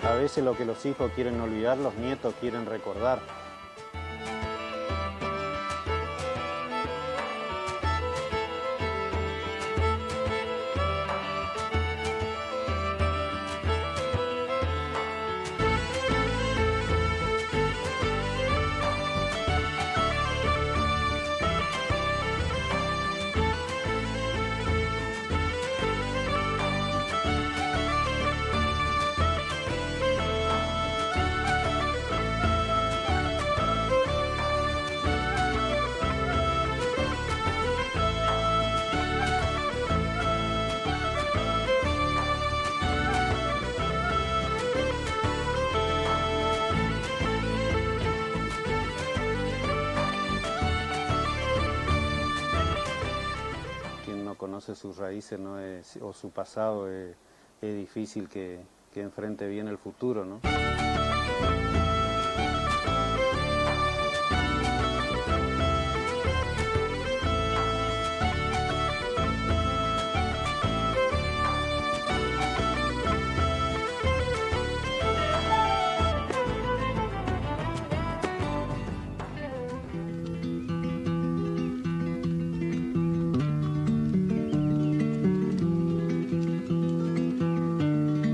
A veces lo que los hijos quieren olvidar, los nietos quieren recordar. Conoce sus raíces, ¿no? O su pasado, es difícil que enfrente bien el futuro, ¿no?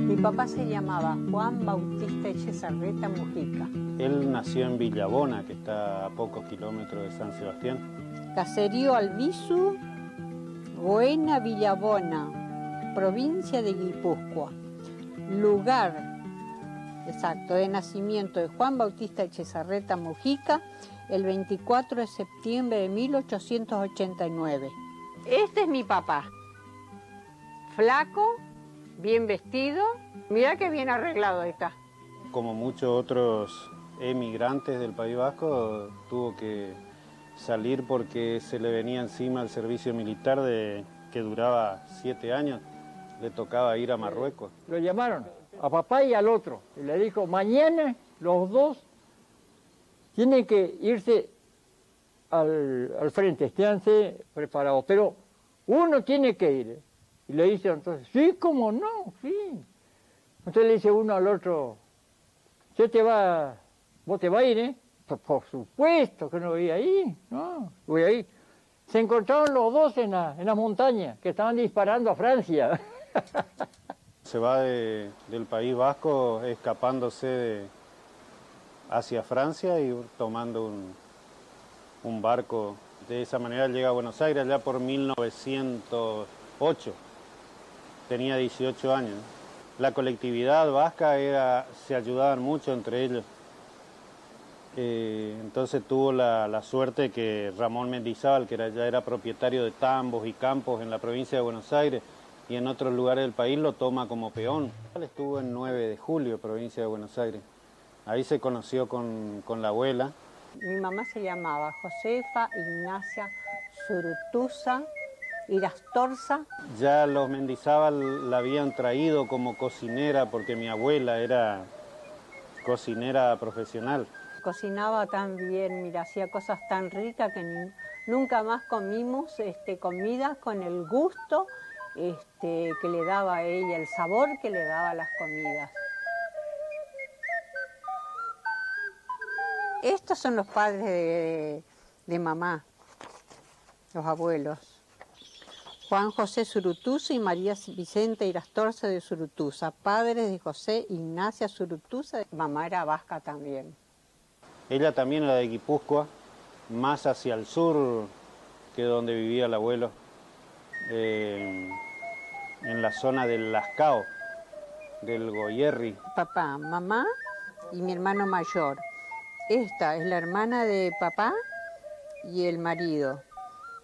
Mi papá se llamaba Juan Bautista Echezarreta Mujica. Él nació en Villabona, que está a pocos kilómetros de San Sebastián. Caserío Albizu, Goena, Villabona, provincia de Guipúzcoa. Lugar exacto de nacimiento de Juan Bautista Echezarreta Mujica, el 24 de septiembre de 1889. Este es mi papá, flaco, bien vestido. Mirá qué bien arreglado está. Como muchos otros emigrantes del País Vasco, tuvo que salir porque se le venía encima el servicio militar que duraba 7 años. Le tocaba ir a Marruecos. Lo llamaron a papá y al otro. Y le dijo, mañana los dos tienen que irse al frente, esténse preparados. Pero uno tiene que ir. Y le dice entonces, sí, cómo no, sí. Entonces le dice uno al otro, vos te vas a ir, ¿eh? Por supuesto que no voy a ir, no, voy a ir. Se encontraron los dos en la montaña, que estaban disparando a Francia. Se va del País Vasco escapándose hacia Francia y tomando un barco. De esa manera llega a Buenos Aires ya por 1908. Tenía 18 años. La colectividad vasca se ayudaban mucho entre ellos. Entonces tuvo la suerte que Ramón Mendizábal, que ya era propietario de tambos y campos en la provincia de Buenos Aires y en otros lugares del país, lo toma como peón. Él estuvo en 9 de julio, provincia de Buenos Aires. Ahí se conoció con la abuela. Mi mamá se llamaba Josefa Ignacia Zurutuza Irastorza. Ya los Mendizábal la habían traído como cocinera porque mi abuela era cocinera profesional. Cocinaba tan bien, mira, hacía cosas tan ricas que nunca más comimos comidas con el gusto que le daba a ella, el sabor que le daba a las comidas. Estos son los padres de mamá, los abuelos. Juan José Zurutuza y María Vicenta Irastorza de Zurutuza, padres de José Ignacia Zurutuza. Mamá era vasca también. Ella también era de Guipúzcoa, más hacia el sur que donde vivía el abuelo, en la zona del Lascao, del Goyerri. Papá, mamá y mi hermano mayor. Esta es la hermana de papá y el marido.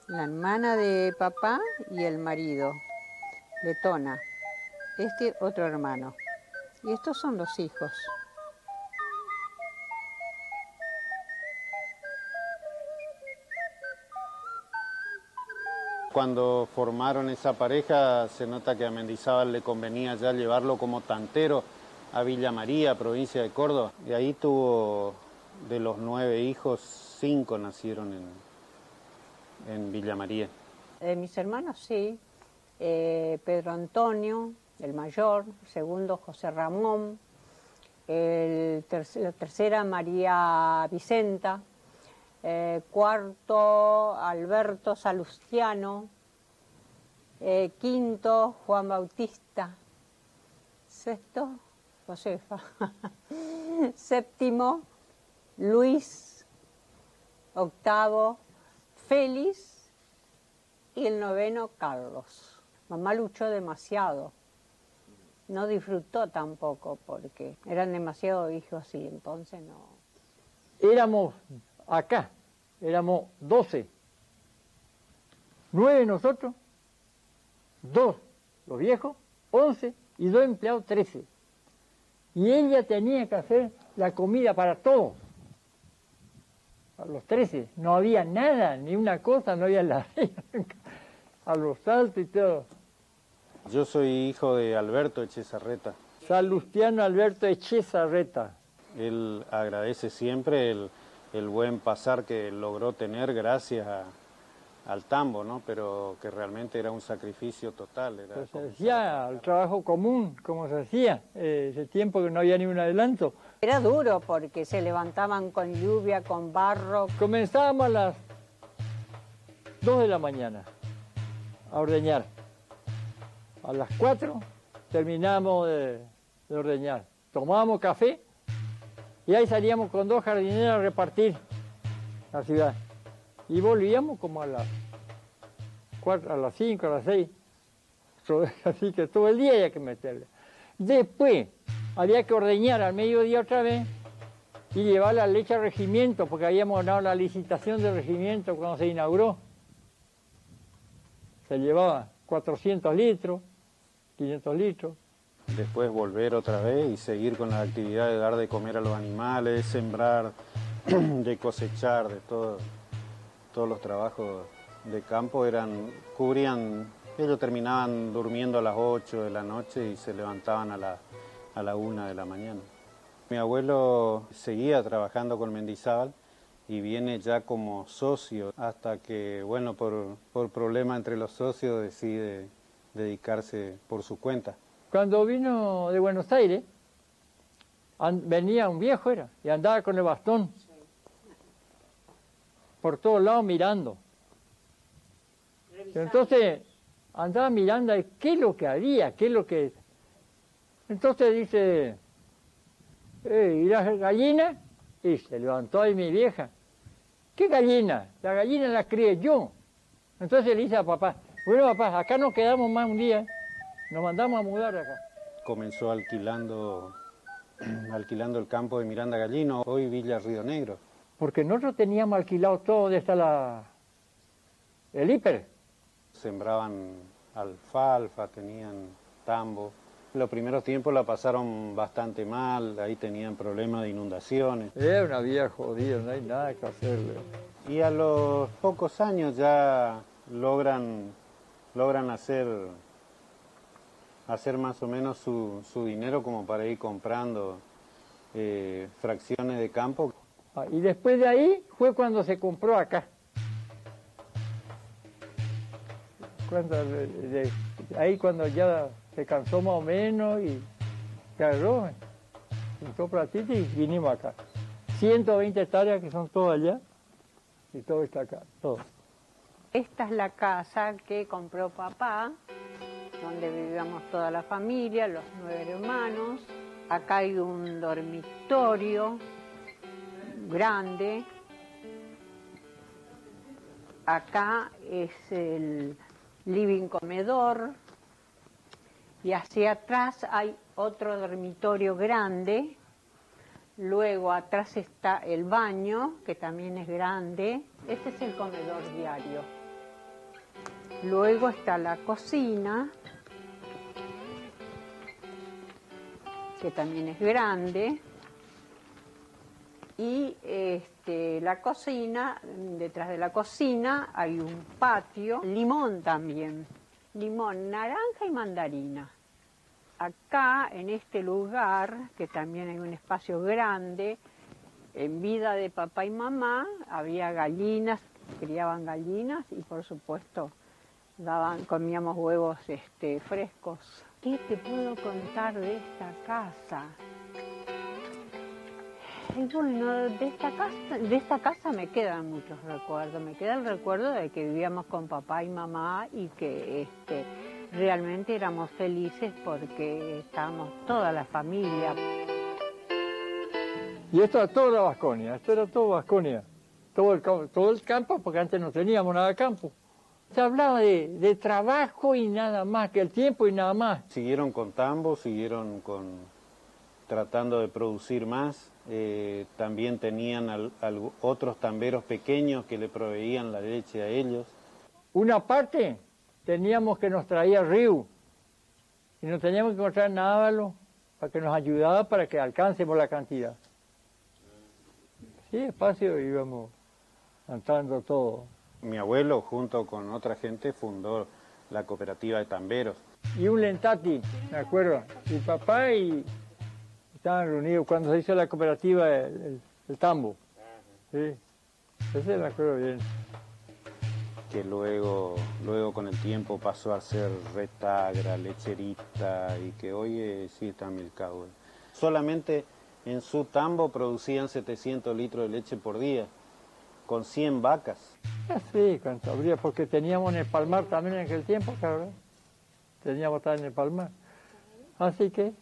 La hermana de papá y el marido, Letona. Este otro hermano. Y estos son los hijos. Cuando formaron esa pareja, se nota que a Mendizábal le convenía ya llevarlo como tantero a Villa María, provincia de Córdoba. Y ahí tuvo, de los 9 hijos, 5 nacieron en Villa María. Mis hermanos sí, Pedro Antonio, el mayor, segundo José Ramón, La tercera, María Vicenta. Cuarto, Alberto Salustiano. Quinto, Juan Bautista. Sexto, Josefa. Séptimo, Luis. Octavo, Félix. Y el noveno, Carlos. Mamá luchó demasiado. No disfrutó tampoco porque eran demasiados hijos y entonces no. Éramos acá, éramos 12. 9 nosotros, 2 los viejos, 11 y 2 empleados, 13. Y ella tenía que hacer la comida para todos. A los 13 no había nada, ni una cosa, no había la a los saltos y todo. Yo soy hijo de Alberto Echezarreta. Salustiano Alberto Echezarreta. Él agradece siempre el buen pasar que logró tener gracias al tambo, ¿no? Pero que realmente era un sacrificio total. Pues se hacía el trabajo común, como se hacía, ese tiempo que no había ni un adelanto. Era duro porque se levantaban con lluvia, con barro. Comenzábamos a las 2 de la mañana a ordeñar. A las 4 terminábamos de ordeñar. Tomábamos café y ahí salíamos con 2 jardineros a repartir la ciudad. Y volvíamos como a las 4, a las 5, a las 6. Así que todo el día había que meterle. Después había que ordeñar al mediodía otra vez y llevar la leche al regimiento, porque habíamos ganado la licitación del regimiento cuando se inauguró. Se llevaba 400 litros, 500 litros. Después volver otra vez y seguir con la actividad de dar de comer a los animales, sembrar, de cosechar, de todo. Todos los trabajos de campo cubrían, ellos terminaban durmiendo a las 8 de la noche y se levantaban a la 1 de la mañana. Mi abuelo seguía trabajando con Mendizábal y viene ya como socio, hasta que, bueno, por problema entre los socios decide dedicarse por su cuenta. Cuando vino de Buenos Aires, venía un viejo y andaba con el bastón por todos lados mirando. Entonces andaba mirando qué es lo que había, qué es lo que... Entonces dice, ¿y las gallinas? Y se levantó ahí mi vieja. ¿Qué gallina? La gallina la crié yo. Entonces le dice a papá, bueno papá, acá nos quedamos más un día, nos mandamos a mudar acá. Comenzó alquilando el campo de Miranda Gallino, hoy Villa Río Negro. Porque nosotros teníamos alquilado todo donde está el hiper. Sembraban alfalfa, tenían tambo. Los primeros tiempos la pasaron bastante mal, ahí tenían problemas de inundaciones. Era una vida jodida, no hay nada que hacerle. Y a los pocos años ya logran hacer más o menos su dinero como para ir comprando fracciones de campo. Y después de ahí fue cuando se compró acá. Ahí cuando ya se cansó más o menos y agarró, juntó platita y vinimos acá. 120 hectáreas que son todas allá y todo está acá, todo. Esta es la casa que compró papá, donde vivíamos toda la familia, los 9 hermanos. Acá hay un dormitorio grande. Acá es el living comedor. Y hacia atrás hay otro dormitorio grande. Luego atrás está el baño, que también es grande. Este es el comedor diario. Luego está la cocina, que también es grande. Y la cocina, detrás de la cocina hay un patio, limón también, limón, naranja y mandarina. Acá, en este lugar, que también hay un espacio grande, en vida de papá y mamá, había gallinas, criaban gallinas y por supuesto comíamos huevos frescos. ¿Qué te puedo contar de esta casa? Y bueno, de esta casa me quedan muchos recuerdos. Me queda el recuerdo de que vivíamos con papá y mamá y que realmente éramos felices porque estábamos toda la familia. Y esto era toda Vasconia, esto era todo Vasconia, todo el campo, porque antes no teníamos nada de campo. Se hablaba de trabajo y nada más, que el tiempo y nada más. Siguieron con tambos, tratando de producir más. También tenían otros tamberos pequeños que le proveían la leche a ellos. Una parte teníamos que nos traía río y nos teníamos que encontrar návalo para que nos ayudara para que alcancemos la cantidad. Sí, despacio íbamos cantando todo. Mi abuelo, junto con otra gente, fundó la cooperativa de tamberos. Y un lentati, me acuerdo, mi papá y estaban reunidos cuando se hizo la cooperativa el tambo. Sí, ese me acuerdo bien. Que luego con el tiempo pasó a ser retagra, lecherita y que hoy sí está en Milcahue. Solamente en su tambo producían 700 litros de leche por día, con 100 vacas. Sí, cuánto habría, porque teníamos en el Palmar también en aquel tiempo, claro. Teníamos también en el Palmar. Así que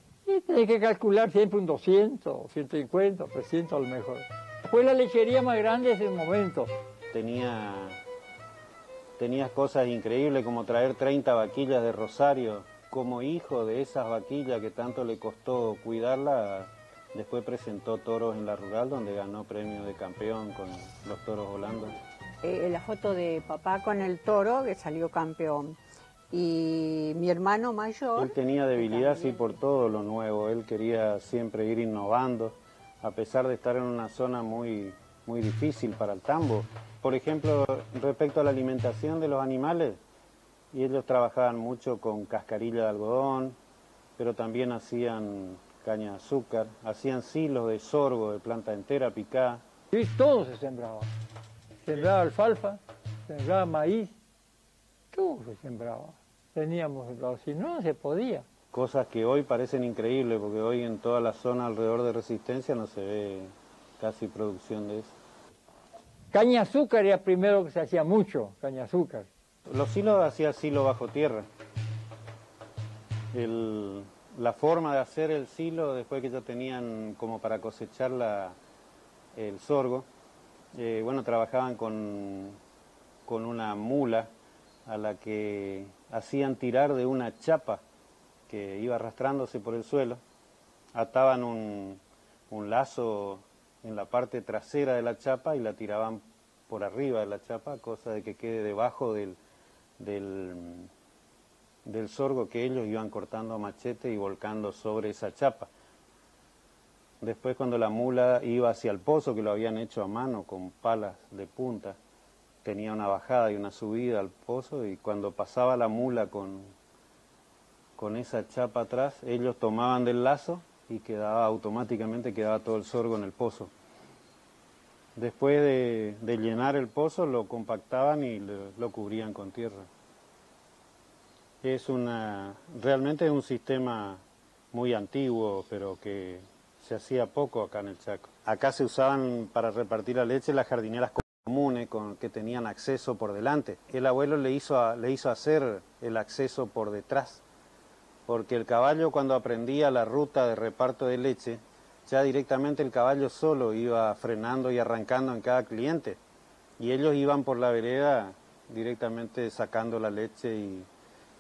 tenía que calcular siempre un 200, 150, 300 a lo mejor. Fue la lechería más grande de ese momento. Tenías cosas increíbles como traer 30 vaquillas de Rosario. Como hijo de esas vaquillas que tanto le costó cuidarla, después presentó toros en la rural donde ganó premio de campeón con los toros volando. La foto de papá con el toro que salió campeón. Y mi hermano mayor... Él tenía debilidad, sí, por todo lo nuevo. Él quería siempre ir innovando, a pesar de estar en una zona muy difícil para el tambo. Por ejemplo, respecto a la alimentación de los animales, y ellos trabajaban mucho con cascarilla de algodón, pero también hacían caña de azúcar, hacían silos de sorgo, de planta entera picada. Sí, todo se sembraba. Sembraba alfalfa, sembraba maíz, todo se sembraba. Teníamos sembrado, si no se podía. Cosas que hoy parecen increíbles, porque hoy en toda la zona alrededor de Resistencia no se ve casi producción de eso. Caña de azúcar era primero que se hacía mucho, caña de azúcar. Los silos hacía silo bajo tierra. La forma de hacer el silo, después que ya tenían como para cosechar el sorgo, bueno, trabajaban con una mula a la que hacían tirar de una chapa que iba arrastrándose por el suelo, ataban un lazo en la parte trasera de la chapa y la tiraban por arriba de la chapa, cosa de que quede debajo del sorgo que ellos iban cortando a machete y volcando sobre esa chapa. Después, cuando la mula iba hacia el pozo, que lo habían hecho a mano con palas de punta, tenía una bajada y una subida al pozo, y cuando pasaba la mula con esa chapa atrás, ellos tomaban del lazo y automáticamente quedaba todo el sorgo en el pozo. Después de llenar el pozo, lo compactaban y lo cubrían con tierra. Realmente es un sistema muy antiguo, pero que se hacía poco acá en el Chaco. Acá se usaban para repartir la leche las jardineras comunes que tenían acceso por delante. El abuelo le hizo hacer el acceso por detrás, porque el caballo, cuando aprendía la ruta de reparto de leche, ya directamente el caballo solo iba frenando y arrancando en cada cliente, y ellos iban por la vereda directamente sacando la leche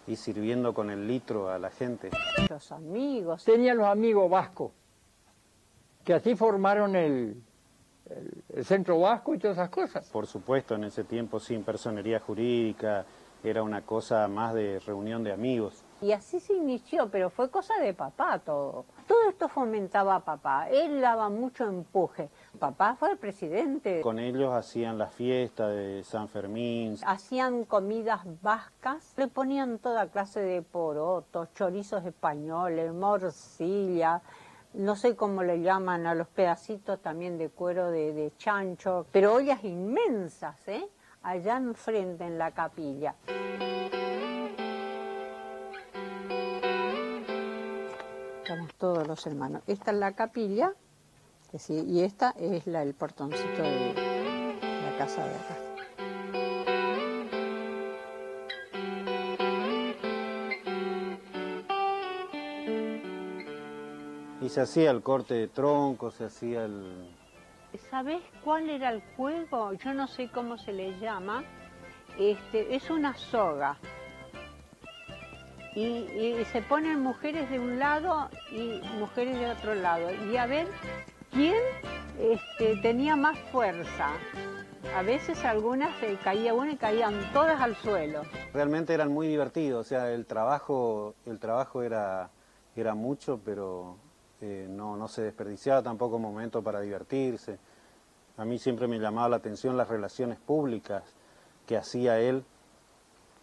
y sirviendo con el litro a la gente. Los amigos. Tenía los amigos vascos, que así formaron el centro vasco y todas esas cosas. Por supuesto, en ese tiempo sin personería jurídica, era una cosa más de reunión de amigos. Y así se inició, pero fue cosa de papá todo. Todo esto fomentaba a papá, él daba mucho empuje. Papá fue el presidente. Con ellos hacían las fiestas de San Fermín. Hacían comidas vascas, le ponían toda clase de porotos, chorizos españoles, morcilla, no sé cómo le llaman a los pedacitos también de cuero de chancho, pero ollas inmensas, allá enfrente en la capilla. Estamos todos los hermanos. Esta es la capilla Sí, y esta es el portoncito de la casa de acá. Y se hacía el corte de tronco, se hacía el... ¿Sabés cuál era el juego? Yo no sé cómo se le llama. Es una soga. Y se ponen mujeres de un lado y mujeres de otro lado. Y a ver quién tenía más fuerza. A veces algunas caía una y caían todas al suelo. Realmente eran muy divertidos, o sea, el trabajo era mucho, pero no se desperdiciaba tampoco momento para divertirse. A mí siempre me llamaba la atención las relaciones públicas que hacía él,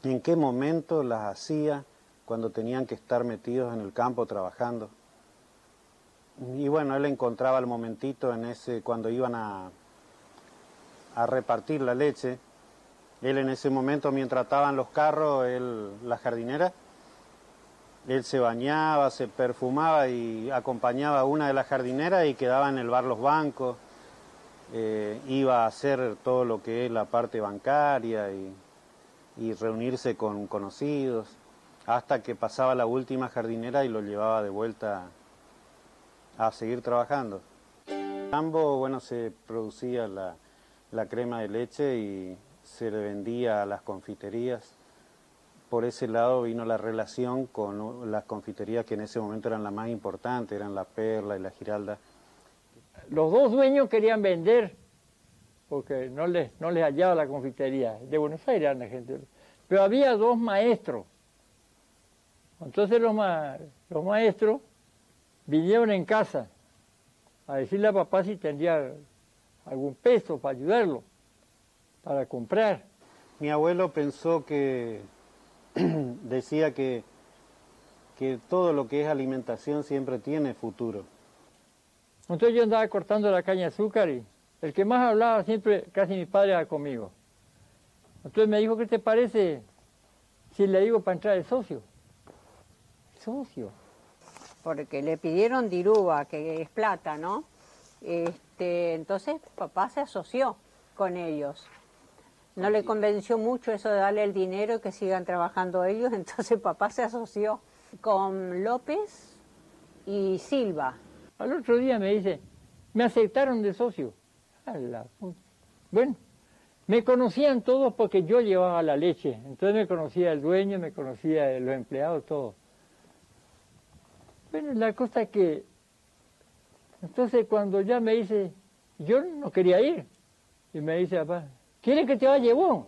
en qué momento las hacía cuando tenían que estar metidos en el campo trabajando. Y bueno, él encontraba el momentito en ese, cuando iban a repartir la leche. Él en ese momento, mientras estaban los carros, la jardinera, él se bañaba, se perfumaba y acompañaba a una de las jardineras y quedaba en el bar Los Bancos. Iba a hacer todo lo que es la parte bancaria y reunirse con conocidos, hasta que pasaba la última jardinera y lo llevaba de vuelta a seguir trabajando. En Tambo, bueno, se producía la crema de leche y se le vendía a las confiterías. Por ese lado vino la relación con las confiterías que en ese momento eran las más importantes, eran la Perla y la Giralda. Los dos dueños querían vender, porque no les hallaba la confitería. De Buenos Aires eran la gente. Pero había dos maestros. Entonces los maestros vinieron en casa a decirle a papá si tendría algún peso para ayudarlo, para comprar. Mi abuelo pensó decía que todo lo que es alimentación siempre tiene futuro. Entonces yo andaba cortando la caña de azúcar y el que más hablaba siempre, casi mi padre, era conmigo. Entonces me dijo, ¿qué te parece si le digo para entrar de socio? Socio. Porque le pidieron dirúa, que es plata, ¿no? Entonces papá se asoció con ellos. No le convenció mucho eso de darle el dinero y que sigan trabajando ellos, entonces papá se asoció con López y Silva. Al otro día me dice, me aceptaron de socio. Bueno, me conocían todos porque yo llevaba la leche, entonces me conocía el dueño, me conocía los empleados, todo. Bueno, la cosa que, entonces cuando ya me dice, yo no quería ir, y me dice, papá, ¿quiere que te vaya vos?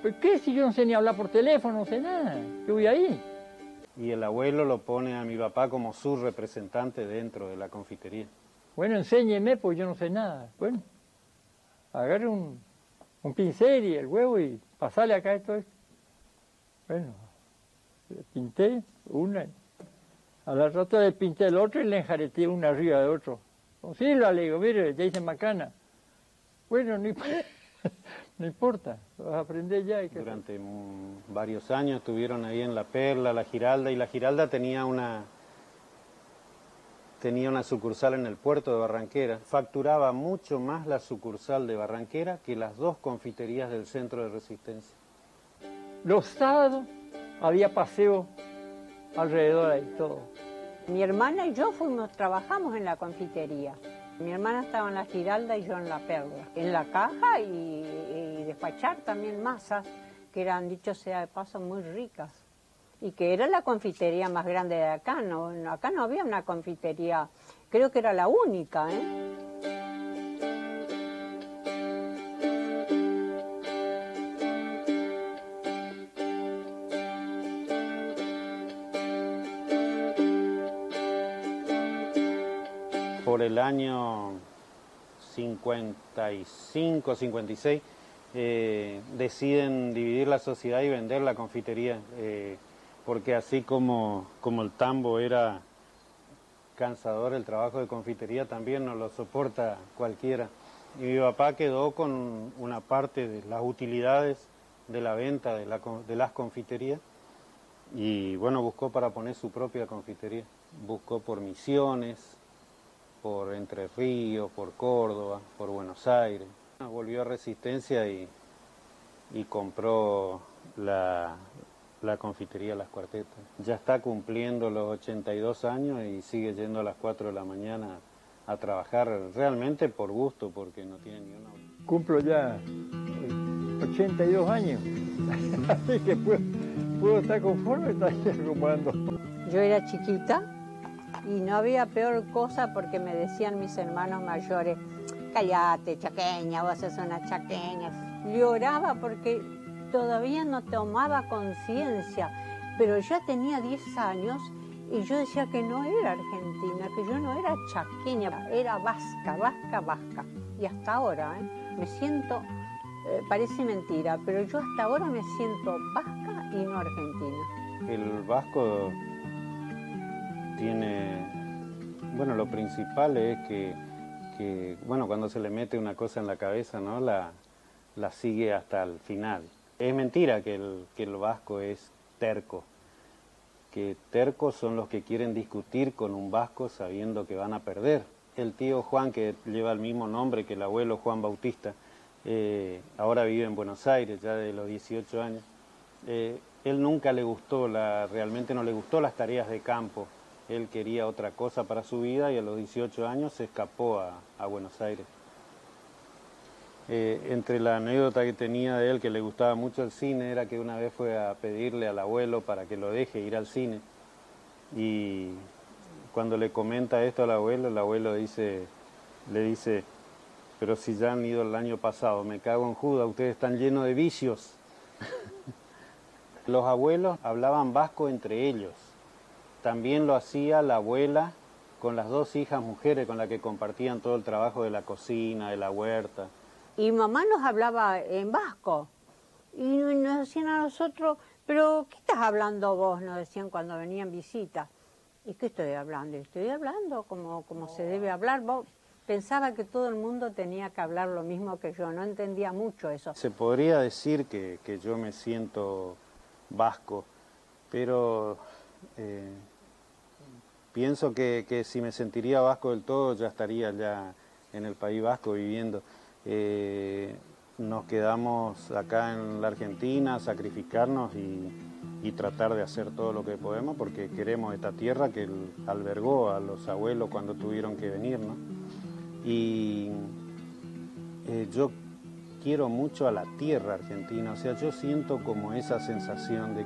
¿Por qué si yo no sé ni hablar por teléfono, no sé nada? Yo voy ahí. Y el abuelo lo pone a mi papá como su representante dentro de la confitería. Bueno, enséñeme, pues yo no sé nada. Bueno, agarre un pincel y el huevo y pasale acá esto. Bueno, le pinté una, a la rata le pinté el otro y le enjareté uno arriba de otro. Con Silva le digo, mire, ya hice macana. Bueno, no importa, vas a aprender ya. Durante varios años estuvieron ahí en La Perla, la Giralda, y la Giralda tenía una sucursal en el puerto de Barranquera. Facturaba mucho más la sucursal de Barranquera que las dos confiterías del centro de Resistencia. Los sábados había paseo alrededor ahí, todo. Mi hermana y yo trabajamos en la confitería. Mi hermana estaba en la Giralda y yo en la Perla. En la caja y despachar también masas, que eran, dicho sea de paso, muy ricas. Y que era la confitería más grande de acá, acá no había una confitería, creo que era la única, Por el año 55, 56, deciden dividir la sociedad y vender la confitería, porque así como el tambo era cansador, el trabajo de confitería también no lo soporta cualquiera. Y mi papá quedó con una parte de las utilidades de la venta de las confiterías y bueno, buscó para poner su propia confitería. Buscó por Misiones, por Entre Ríos, por Córdoba, por Buenos Aires. Volvió a Resistencia y compró la confitería Las Cuartetas. Ya está cumpliendo los 82 años y sigue yendo a las 4 de la mañana a trabajar realmente por gusto, porque no tiene ni una... Cumplo ya 82 años, así que puedo estar conforme estar acomodando. Yo era chiquita y no había peor cosa porque me decían mis hermanos mayores, cállate, chaqueña, vos sos una chaqueña. Lloraba porque todavía no tomaba conciencia, pero ya tenía 10 años y yo decía que no era argentina, que yo no era chaqueña, era vasca, vasca, vasca. Y hasta ahora me siento, parece mentira, pero yo hasta ahora me siento vasca y no argentina. El vasco tiene, bueno, lo principal es que bueno, cuando se le mete una cosa en la cabeza, ¿no? La sigue hasta el final. Es mentira que el vasco es terco, que tercos son los que quieren discutir con un vasco sabiendo que van a perder. El tío Juan, que lleva el mismo nombre que el abuelo Juan Bautista, ahora vive en Buenos Aires, ya de los 18 años. Él nunca le gustó, realmente no le gustó las tareas de campo. Él quería otra cosa para su vida y a los 18 años se escapó a Buenos Aires. Entre la anécdota que tenía de él, que le gustaba mucho el cine, era que una vez fue a pedirle al abuelo para que lo deje ir al cine. Y cuando le comenta esto al abuelo, el abuelo le dice, pero si ya han ido el año pasado, me cago en Judas, ustedes están llenos de vicios. Los abuelos hablaban vasco entre ellos. También lo hacía la abuela con las 2 hijas mujeres con las que compartían todo el trabajo de la cocina, de la huerta. Y mamá nos hablaba en vasco y nos decían a nosotros, pero ¿qué estás hablando vos? Nos decían cuando venían visitas. ¿Y qué estoy hablando? Estoy hablando como se debe hablar. Vos pensaba que todo el mundo tenía que hablar lo mismo que yo, no entendía mucho eso. Se podría decir que yo me siento vasco, pero pienso que si me sentiría vasco del todo ya estaría ya en el País Vasco viviendo. Nos quedamos acá en la Argentina a sacrificarnos y tratar de hacer todo lo que podemos porque queremos esta tierra que albergó a los abuelos cuando tuvieron que venir, ¿no? Y yo quiero mucho a la tierra argentina, o sea, yo siento como esa sensación de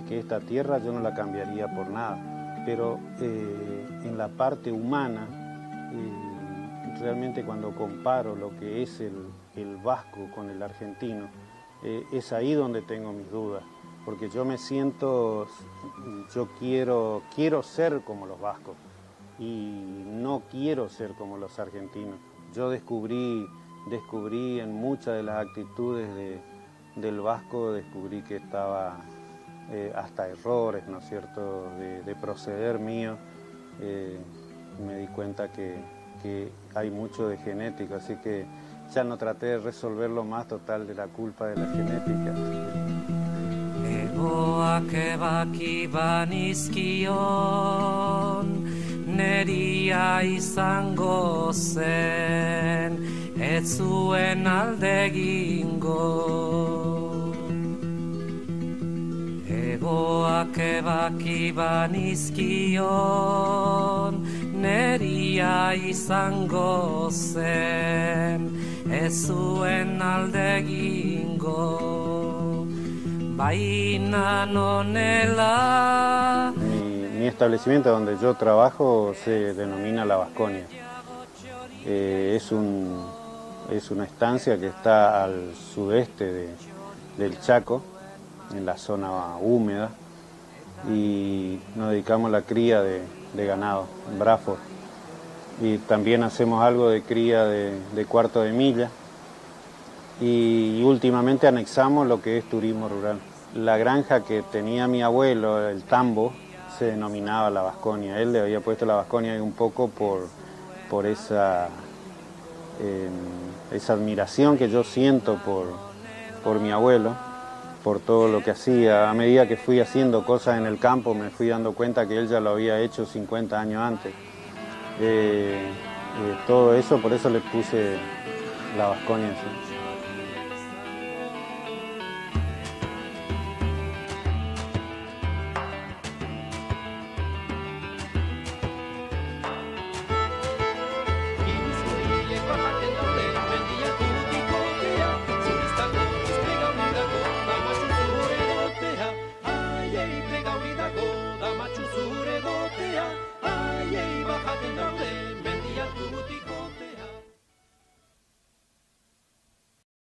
que esta tierra yo no la cambiaría por nada, pero en la parte humana, realmente cuando comparo lo que es el vasco con el argentino, es ahí donde tengo mis dudas, porque yo me siento, yo quiero ser como los vascos y no quiero ser como los argentinos. Yo descubrí en muchas de las actitudes del vasco, descubrí que estaba hasta errores, ¿no es cierto?, de proceder mío. Me di cuenta que hay mucho de genética, así que ya no traté de resolverlo más, total, de la culpa de la genética. Egoak ebaki banizkion, neria izango zen, ez zuen alde egingo. Egoak ebaki banizkion, neria izango zen, ez zuen alde egingo. Baina nonela. Mi establecimiento donde yo trabajo se denomina La Vasconia. Es una estancia que está al sudeste del Chaco, en la zona húmeda, y nos dedicamos a la cría de ganado, brafo, y también hacemos algo de cría de cuarto de milla, y últimamente anexamos lo que es turismo rural. La granja que tenía mi abuelo, el Tambo, se denominaba La Vasconia. Él le había puesto La Vasconia un poco por esa admiración que yo siento por mi abuelo, por todo lo que hacía. A medida que fui haciendo cosas en el campo me fui dando cuenta que él ya lo había hecho 50 años antes. todo eso, por eso le puse la Vasconia en sí. Machu zure gotea,